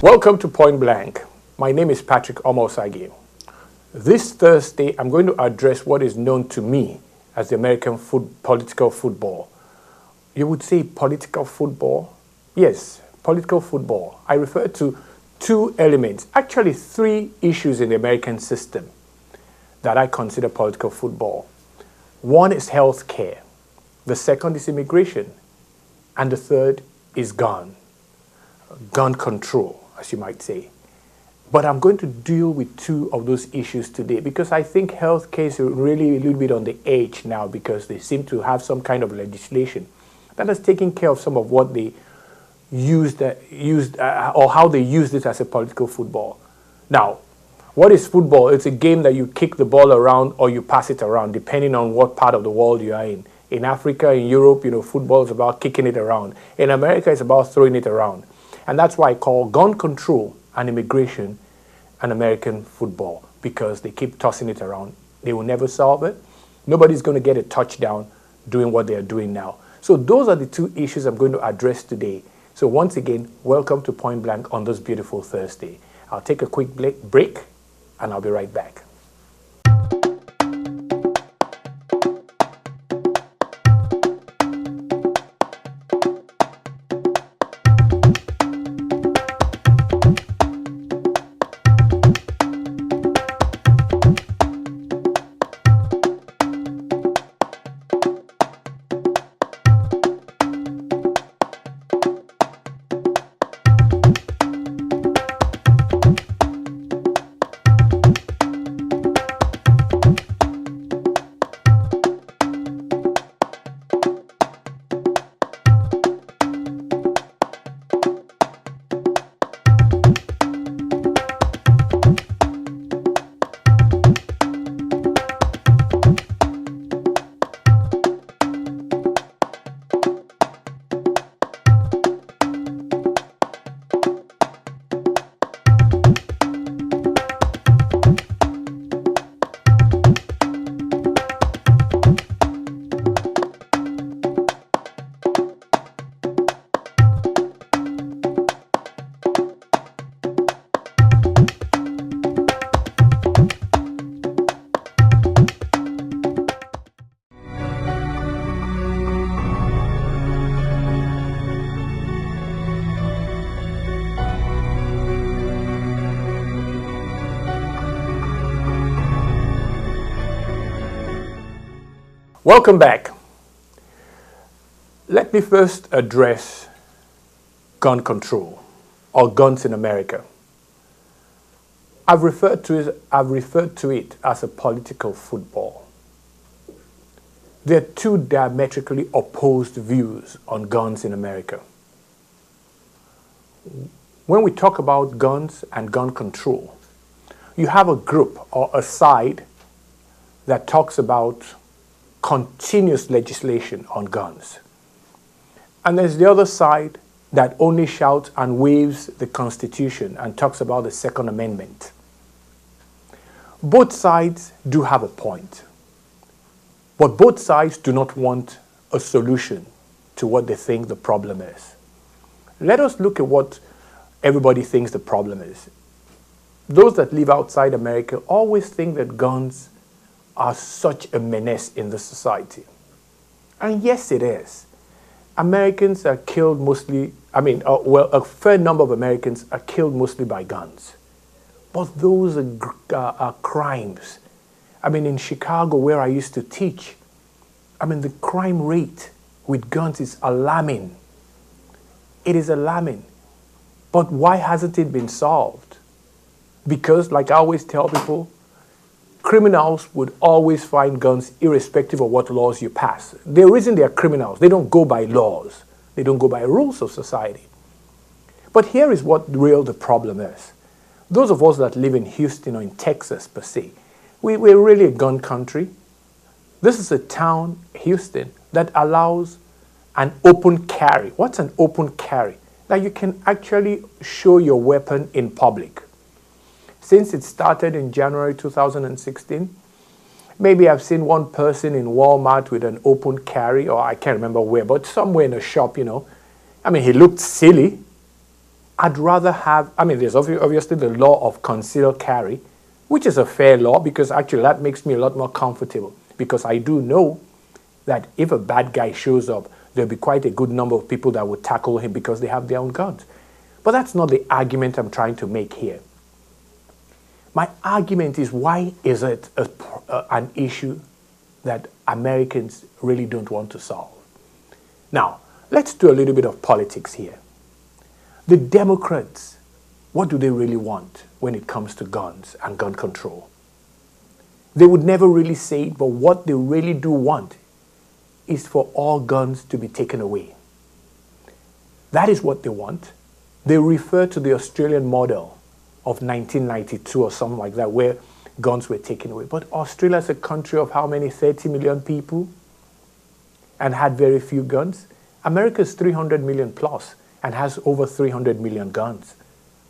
Welcome to Pointblank. My name is Patrick Omo-Osagie. This Thursday, I'm going to address what is known to me as the American political football. You would say political football? Yes, political football. I refer to two elements, actually three issues in the American system that I consider political football. One is health care, the second is immigration, and the third is gun control, as you might say. But I'm going to deal with two of those issues today because I think health care is really a little bit on the edge now because they seem to have some kind of legislation that has taken care of some of what they used or how they used it as a political football. Now, what is football? It's a game that you kick the ball around or you pass it around, depending on what part of the world you are in. In Africa, in Europe, football is about kicking it around. In America, it's about throwing it around. And that's why I call gun control and immigration an American football, because they keep tossing it around. They will never solve it. Nobody's going to get a touchdown doing what they're doing now. So those are the two issues I'm going to address today. So once again, welcome to Point Blank on this beautiful Thursday. I'll take a quick break and I'll be right back. Welcome back. Let me first address gun control or guns in America. I've referred to it as a political football. There are two diametrically opposed views on guns in America. When we talk about guns and gun control, you have a group or a side that talks about continuous legislation on guns. And there's the other side that only shouts and waves the Constitution and talks about the Second Amendment. Both sides do have a point, but both sides do not want a solution to what they think the problem is. Let us look at what everybody thinks the problem is. Those that live outside America always think that guns are such a menace in the society. And yes, it is. Americans are killed mostly, a fair number of Americans are killed mostly by guns. But those are crimes. In Chicago, where I used to teach, the crime rate with guns is alarming. It is alarming. But why hasn't it been solved? Because, like I always tell people, criminals would always find guns irrespective of what laws you pass. The reason they are criminals, they don't go by laws. They don't go by rules of society. But here is what the problem is. Those of us that live in Houston or in Texas per se, we're really a gun country. This is a town, Houston, that allows an open carry. What's an open carry? Now you can actually show your weapon in public. Since it started in January 2016, maybe I've seen one person in Walmart with an open carry, or I can't remember where, but somewhere in a shop, He looked silly. I'd rather have, there's obviously the law of conceal carry, which is a fair law because actually that makes me a lot more comfortable because I do know that if a bad guy shows up, there'll be quite a good number of people that would tackle him because they have their own guns. But that's not the argument I'm trying to make here. My argument is, why is it an issue that Americans really don't want to solve? Now, let's do a little bit of politics here. The Democrats, what do they really want when it comes to guns and gun control? They would never really say it, but what they really do want is for all guns to be taken away. That is what they want. They refer to the Australian model of 1992 or something like that, where guns were taken away. But Australia is a country of how many? 30 million people and had very few guns. America is 300 million plus and has over 300 million guns.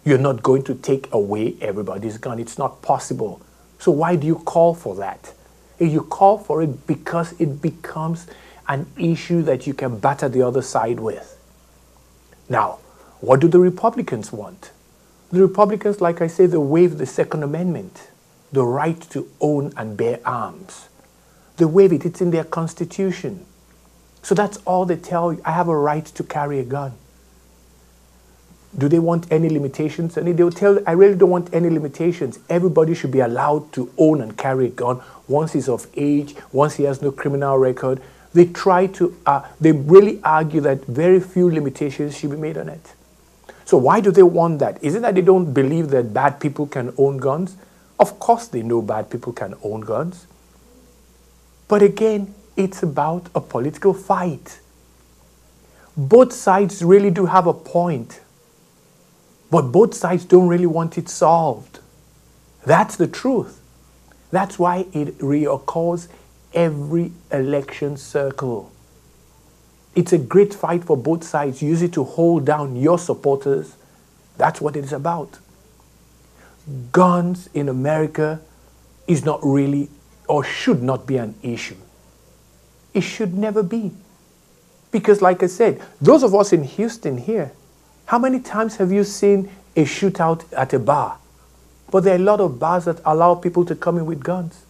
You're not going to take away everybody's gun. It's not possible. So why do you call for that? You call for it because it becomes an issue that you can batter the other side with. Now, what do the Republicans want? The Republicans, like I say, they waive the Second Amendment, the right to own and bear arms. They waive it. It's in their Constitution. So that's all they tell you. I have a right to carry a gun. Do they want any limitations? And they'll tell you, I really don't want any limitations. Everybody should be allowed to own and carry a gun once he's of age, once he has no criminal record. They really argue that very few limitations should be made on it. So why do they want that? Is it that they don't believe that bad people can own guns? Of course they know bad people can own guns. But again, it's about a political fight. Both sides really do have a point. But both sides don't really want it solved. That's the truth. That's why it reoccurs every election cycle. It's a great fight for both sides. Use it to hold down your supporters. That's what it's about. Guns in America is not really or should not be an issue. It should never be. Because like I said, those of us in Houston here, how many times have you seen a shootout at a bar? But there are a lot of bars that allow people to come in with guns.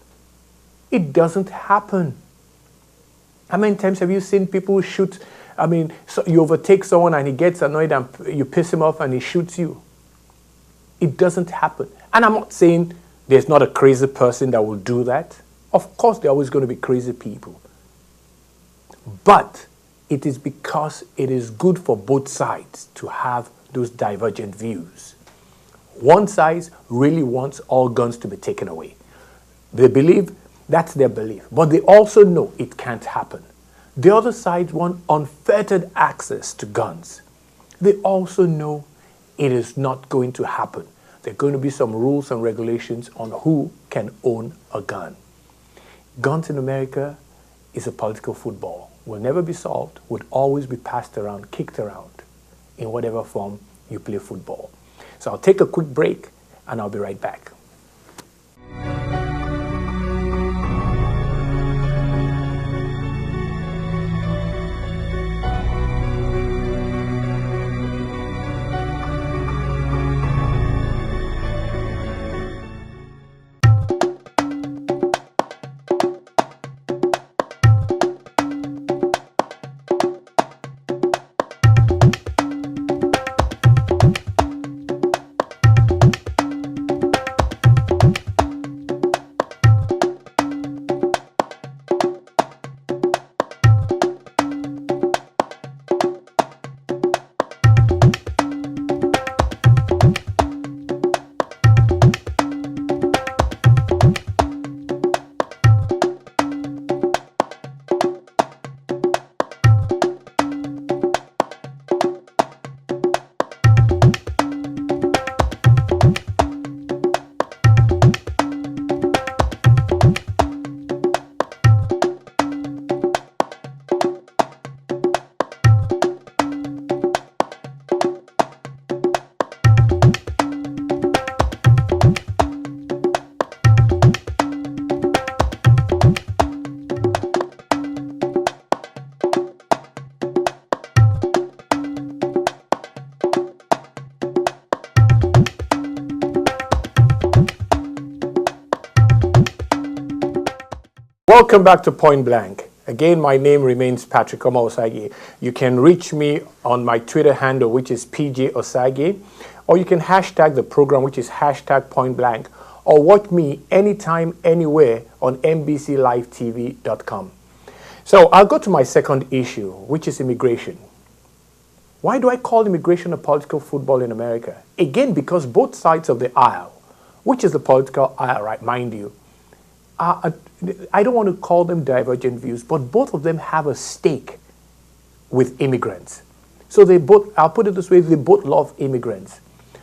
It doesn't happen. How many times have you seen people shoot? So you overtake someone and he gets annoyed and you piss him off and he shoots you. It doesn't happen. And I'm not saying there's not a crazy person that will do that. Of course, there are always going to be crazy people. But it is because it is good for both sides to have those divergent views. One side really wants all guns to be taken away. They believe that's their belief. But they also know it can't happen. The other side want unfettered access to guns. They also know it is not going to happen. There are going to be some rules and regulations on who can own a gun. Guns in America is a political football. Will never be solved, would always be passed around, kicked around in whatever form you play football. So I'll take a quick break and I'll be right back. Welcome back to Pointblank. Again, my name remains Patrick Omo-Osagie. You can reach me on my Twitter handle, which is PJ-Osagie, or you can hashtag the program, which is hashtag Pointblank, or watch me anytime, anywhere on MBCLiveTV.com. So I'll go to my second issue, which is immigration. Why do I call immigration a political football in America? Again, because both sides of the aisle, which is the political aisle, right, mind you, I don't want to call them divergent views, but both of them have a stake with immigrants. So they both, I'll put it this way, they both love immigrants.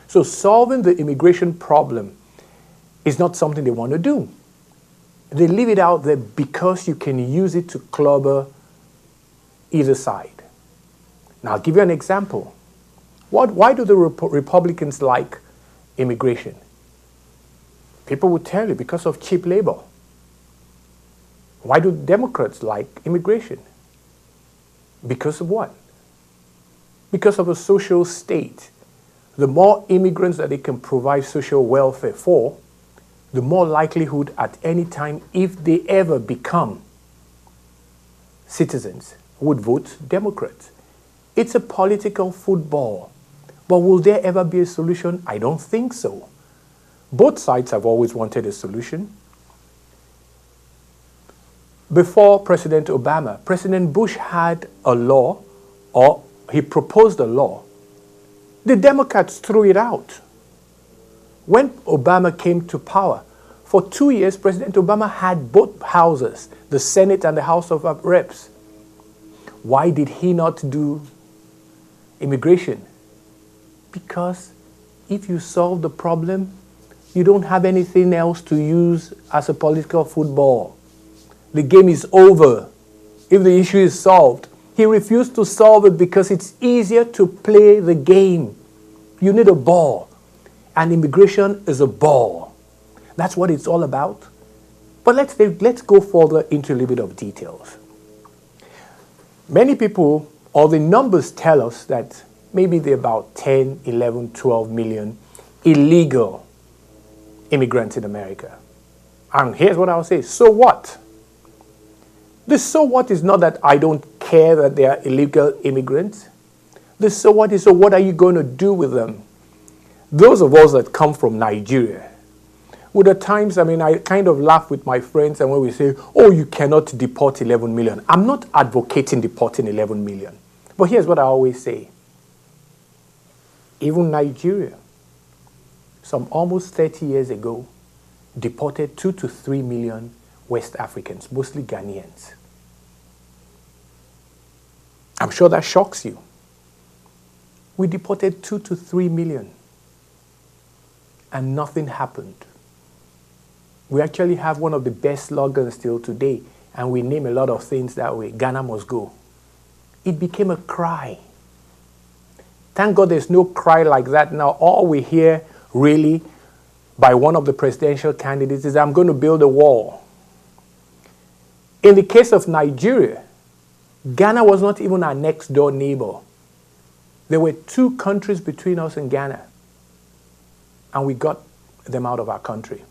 So solving the immigration problem is not something they want to do. They leave it out there because you can use it to clobber either side. Now, I'll give you an example. Why do the Republicans like immigration? People will tell you because of cheap labor. Why do Democrats like immigration? Because of what? Because of a social state. The more immigrants that they can provide social welfare for, the more likelihood at any time, if they ever become citizens, would vote Democrats. It's a political football. But will there ever be a solution? I don't think so. Both sides have always wanted a solution. Before President Obama, President Bush had a law, or he proposed a law. The Democrats threw it out. When Obama came to power, for 2 years, President Obama had both houses, the Senate and the House of Reps. Why did he not do immigration? Because if you solve the problem, you don't have anything else to use as a political football. The game is over if the issue is solved. He refused to solve it because it's easier to play the game. You need a ball, and immigration is a ball. That's what it's all about. But let's go further into a little bit of details. Many people, or the numbers tell us that maybe there are about 10, 11, 12 million illegal immigrants in America. And here's what I'll say, so what? The so what is not that I don't care that they are illegal immigrants. The so what is, so what are you going to do with them? Those of us that come from Nigeria, would at times, I kind of laugh with my friends and when we say, oh, you cannot deport 11 million. I'm not advocating deporting 11 million. But here's what I always say. Even Nigeria, some almost 30 years ago, deported 2 to 3 million West Africans, mostly Ghanaians. I'm sure that shocks you. We deported 2 to 3 million and nothing happened. We actually have one of the best slogans still today, and we name a lot of things that way. Ghana must go. It became a cry. Thank God there's no cry like that now. All we hear really by one of the presidential candidates is, I'm going to build a wall. In the case of Nigeria, Ghana was not even our next door neighbor. There were 2 countries between us and Ghana, and we got them out of our country.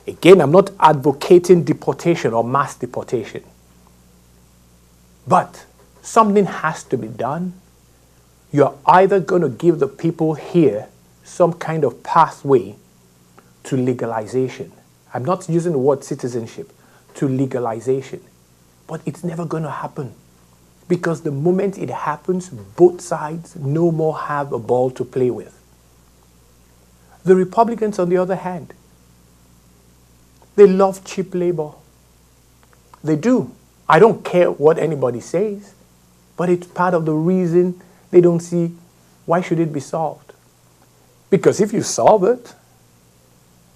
Again, I'm not advocating deportation or mass deportation, but something has to be done. You're either going to give the people here some kind of pathway to legalization. I'm not using the word citizenship, to legalization. But it's never going to happen. Because the moment it happens, both sides no more have a ball to play with. The Republicans, on the other hand, they love cheap labor. They do. I don't care what anybody says, but it's part of the reason they don't see why should it be solved. Because if you solve it,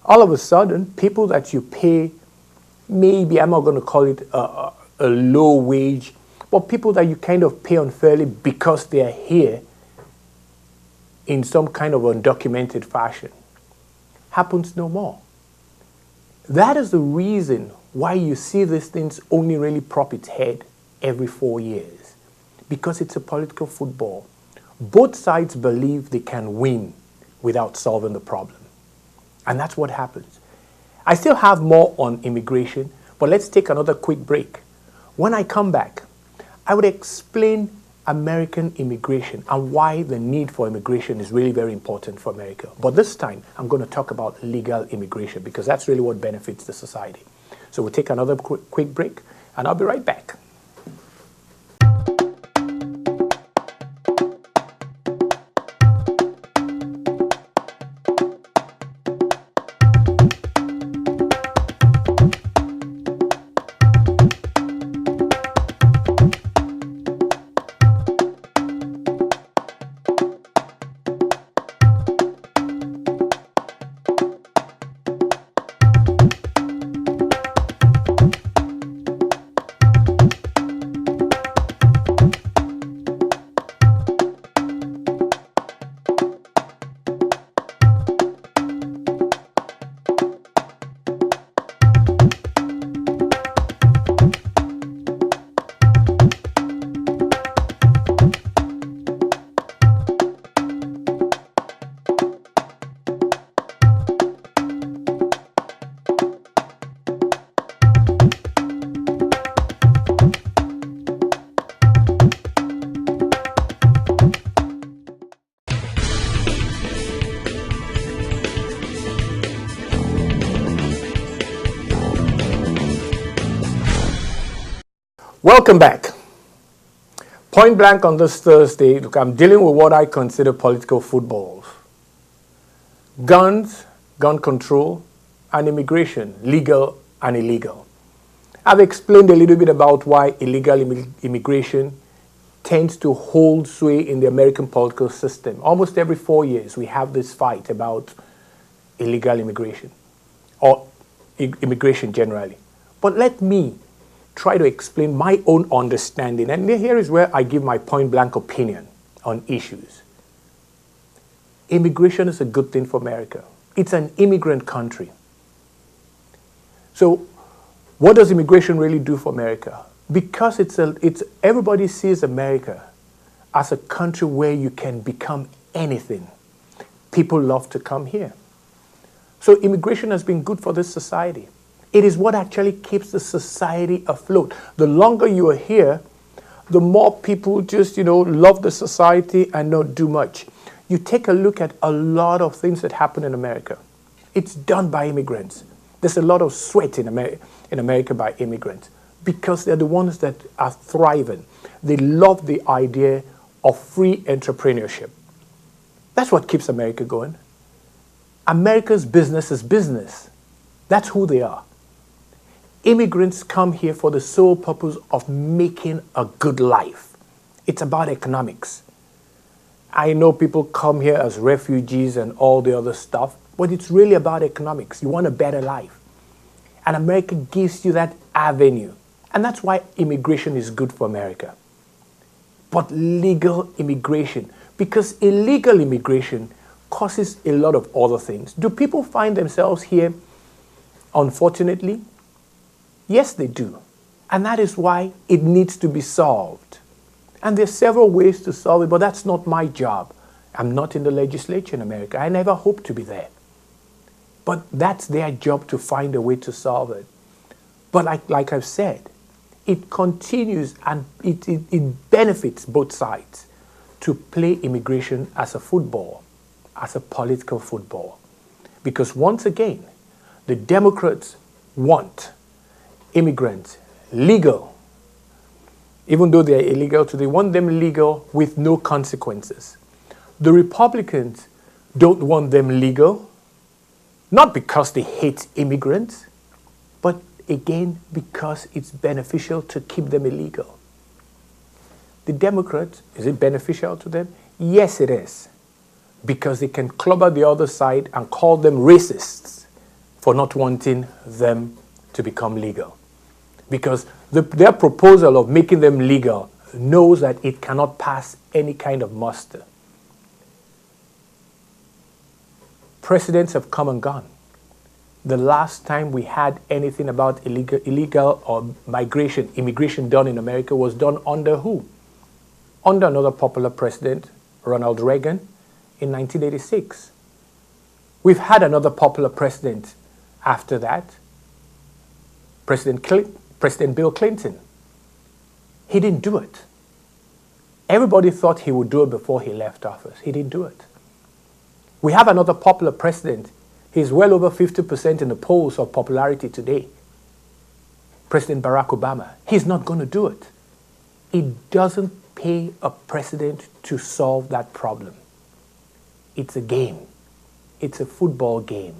all of a sudden, people that you pay, maybe I'm not going to call it a low wage, but people that you kind of pay unfairly because they are here in some kind of undocumented fashion, happens no more. That is the reason why you see these things only really prop its head every 4 years. Because it's a political football. Both sides believe they can win without solving the problem. And that's what happens. I still have more on immigration, But let's take another quick break. When I come back, I would explain American immigration and why the need for immigration is really very important for America. But this time, I'm going to talk about legal immigration because that's really what benefits the society. So we'll take another quick break, and I'll be right back. Welcome back. Point blank on this Thursday, look, I'm dealing with what I consider political footballs. Guns, gun control, and immigration, legal and illegal. I've explained a little bit about why illegal immigration tends to hold sway in the American political system. Almost every 4 years, we have this fight about illegal immigration, or immigration generally. But let me try to explain my own understanding. And here is where I give my point-blank opinion on issues. Immigration is a good thing for America. It's an immigrant country. So what does immigration really do for America? Because everybody sees America as a country where you can become anything. People love to come here. So immigration has been good for this society. It is what actually keeps the society afloat. The longer you are here, the more people just, love the society and not do much. You take a look at a lot of things that happen in America. It's done by immigrants. There's a lot of sweat in America by immigrants because they're the ones that are thriving. They love the idea of free entrepreneurship. That's what keeps America going. America's business is business. That's who they are. Immigrants come here for the sole purpose of making a good life. It's about economics. I know people come here as refugees and all the other stuff, but it's really about economics. You want a better life. And America gives you that avenue. And that's why immigration is good for America. But legal immigration, because illegal immigration causes a lot of other things. Do people find themselves here, unfortunately? Yes, they do. And that is why it needs to be solved. And there's several ways to solve it, but that's not my job. I'm not in the legislature in America. I never hope to be there. But that's their job to find a way to solve it. But like I've said, it continues and it benefits both sides to play immigration as a football, as a political football. Because once again, the Democrats want immigrants legal. Even though they are illegal today, they want them legal with no consequences. The Republicans don't want them legal, not because they hate immigrants, but again, because it's beneficial to keep them illegal. The Democrats, is it beneficial to them? Yes, it is. Because they can clobber the other side and call them racists for not wanting them to become legal. Because their proposal of making them legal knows that it cannot pass any kind of muster. Presidents have come and gone. The last time we had anything about illegal or immigration done in America was done under who? Under another popular president, Ronald Reagan, in 1986. We've had another popular president after that, President Bill Clinton. He didn't do it. Everybody thought he would do it before he left office. He didn't do it. We have another popular president. He's well over 50% in the polls of popularity today. President Barack Obama. He's not going to do it. It doesn't pay a president to solve that problem. It's a game. It's a football game.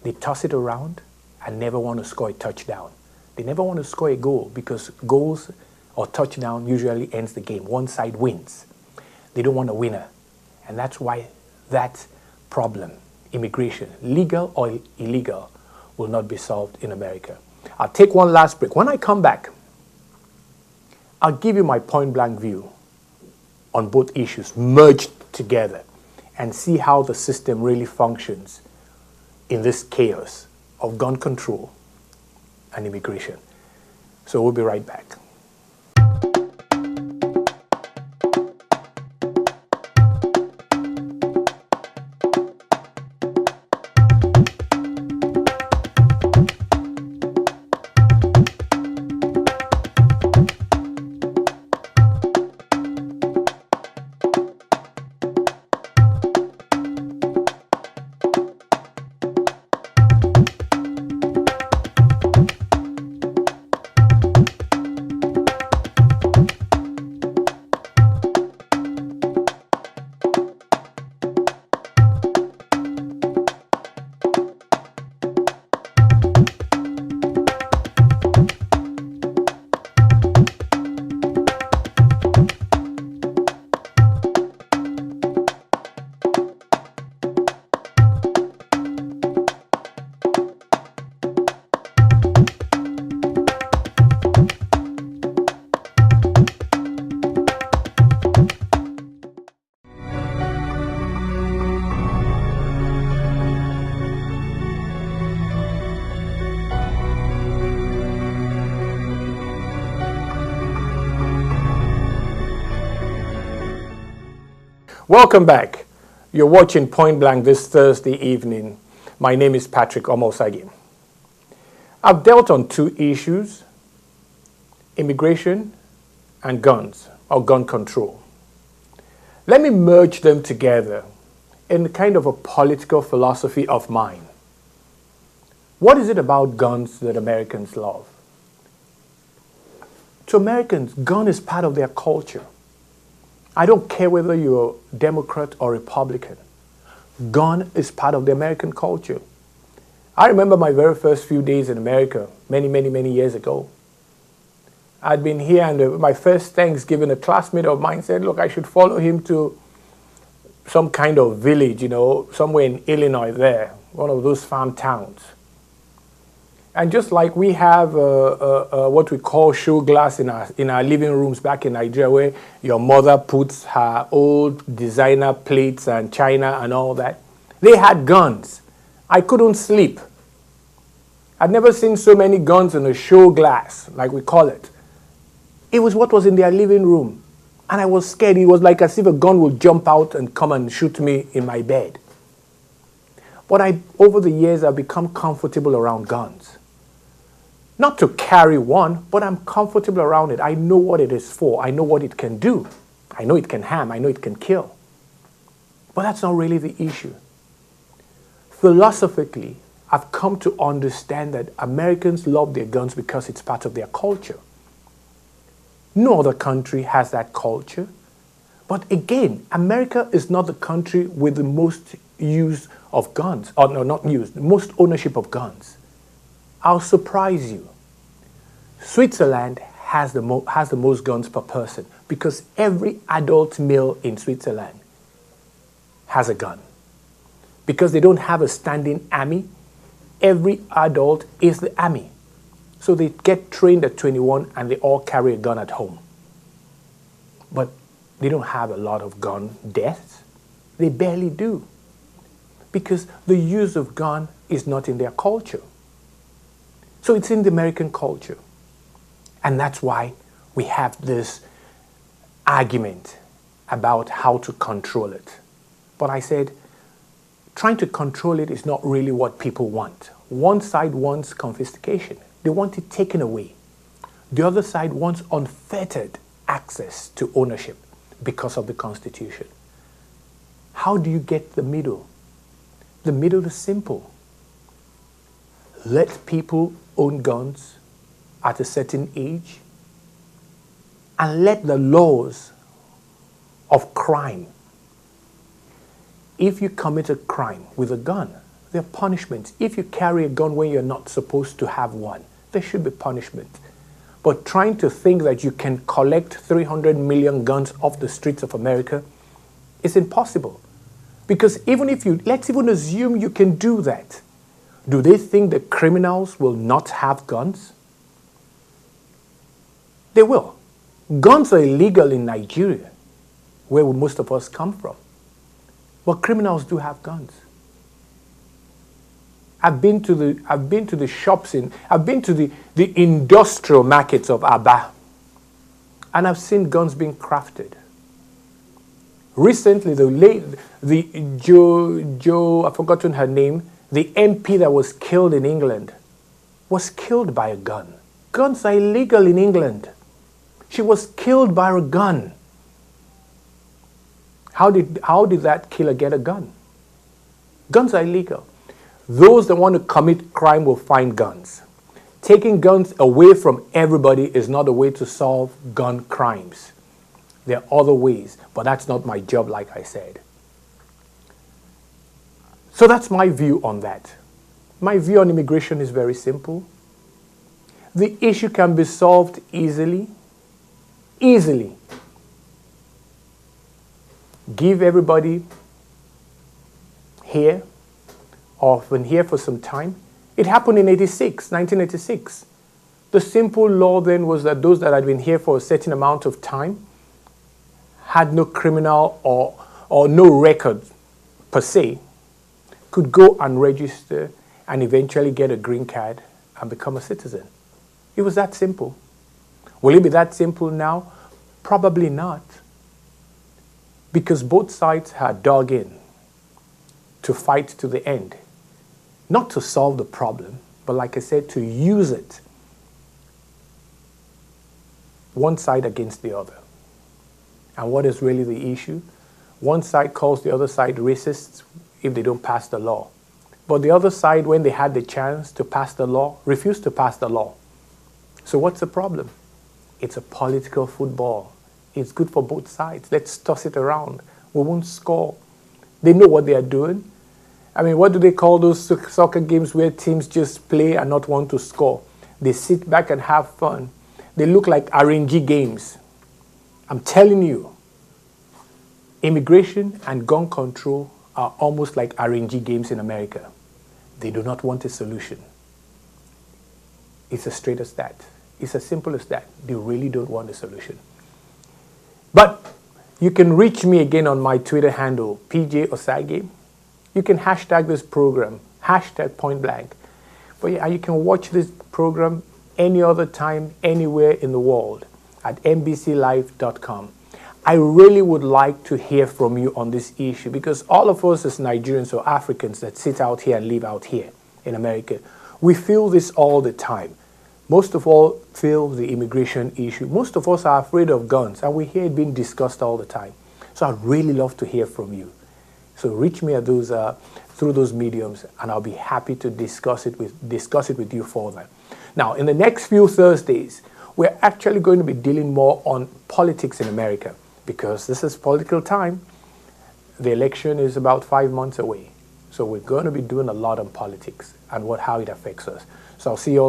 They toss it around and never want to score a touchdown. They never want to score a goal because goals or touchdown usually ends the game. One side wins. They don't want a winner. And that's why that problem, immigration, legal or illegal, will not be solved in America. I'll take one last break. When I come back, I'll give you my point-blank view on both issues merged together and see how the system really functions in this chaos of gun control and immigration. So we'll be right back. Welcome back. You're watching Point Blank this Thursday evening. My name is Patrick Omo-Osagie. I've dealt on two issues, immigration and guns, or gun control. Let me merge them together in kind of a political philosophy of mine. What is it about guns that Americans love? To Americans, gun is part of their culture. I don't care whether you're Democrat or Republican. Gun is part of the American culture. I remember my very first few days in America, many years ago. I'd been here and my first Thanksgiving, a classmate of mine said, look, I should follow him to some kind of village, somewhere in Illinois there, one of those farm towns. And just like we have what we call show glass in our living rooms back in Nigeria, where your mother puts her old designer plates and china and all that, they had guns. I couldn't sleep. I'd never seen so many guns in a show glass, like we call it. It was what was in their living room. And I was scared. It was like as if a gun would jump out and come and shoot me in my bed. But over the years, I've become comfortable around guns. Not to carry one, but I'm comfortable around it. I know what it is for. I know what it can do. I know it can harm. I know it can kill. But that's not really the issue. Philosophically, I've come to understand that Americans love their guns because it's part of their culture. No other country has that culture. But again, America is not the country with the most use of guns. Or no, not use, the most ownership of guns. I'll surprise you. Switzerland has the most guns per person because every adult male in Switzerland has a gun. Because they don't have a standing army, every adult is the army. So they get trained at 21 and they all carry a gun at home. But they don't have a lot of gun deaths. They barely do. Because the use of gun is not in their culture. So it's in the American culture. And that's why we have this argument about how to control it. But I said, trying to control it is not really what people want. One side wants confiscation. They want it taken away. The other side wants unfettered access to ownership because of the Constitution. How do you get the middle? The middle is simple. Let people own guns at a certain age and let the laws of crime. If you commit a crime with a gun, there are punishments. If you carry a gun when you're not supposed to have one, there should be punishment. But trying to think that you can collect 300 million guns off the streets of America is impossible. Because even if you, let's even assume you can do that, do they think the criminals will not have guns? They will. Guns are illegal in Nigeria, where most of us come from. But criminals do have guns. I've been to the shops I've been to the industrial markets of Aba, and I've seen guns being crafted. Recently, I've forgotten her name, the MP that was killed in England was killed by a gun. Guns are illegal in England. She was killed by a gun. How did that killer get a gun? Guns are illegal. Those that want to commit crime will find guns. Taking guns away from everybody is not a way to solve gun crimes. There are other ways, but that's not my job, like I said. So that's my view on that. My view on immigration is very simple. The issue can be solved easily. Easily. Give everybody here, or been here for some time. It happened in 1986. The simple law then was that those that had been here for a certain amount of time had no criminal or no record per se, could go and register and eventually get a green card and become a citizen. It was that simple. Will it be that simple now? Probably not. Because both sides had dug in to fight to the end. Not to solve the problem, but like I said, to use it. One side against the other. And what is really the issue? One side calls the other side racists if they don't pass the law. But the other side, when they had the chance to pass the law, refused to pass the law. So what's the problem? It's a political football. It's good for both sides. Let's toss it around. We won't score. They know what they are doing. I mean, what do they call those soccer games where teams just play and not want to score? They sit back and have fun. They look like RNG games. I'm telling you, immigration and gun control are almost like RNG games in America. They do not want a solution. It's as straight as that. It's as simple as that. They really don't want a solution. But you can reach me again on my Twitter handle, Omo-Osagie. You can hashtag this program, hashtag Pointblank. But yeah, you can watch this program any other time, anywhere in the world at mbclive.com. I really would like to hear from you on this issue because all of us as Nigerians or Africans that sit out here and live out here in America, we feel this all the time. Most of all feel the immigration issue. Most of us are afraid of guns and we hear it being discussed all the time. So I'd really love to hear from you. So reach me at those through those mediums and I'll be happy to discuss it with you further. Now, in the next few Thursdays, we're actually going to be dealing more on politics in America because this is political time. The election is about 5 months away. So we're going to be doing a lot on politics and how it affects us. So I'll see you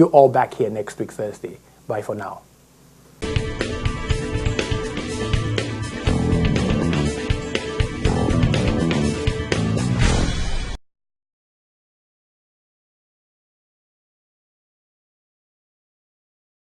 all back here next week, Thursday. Bye for now.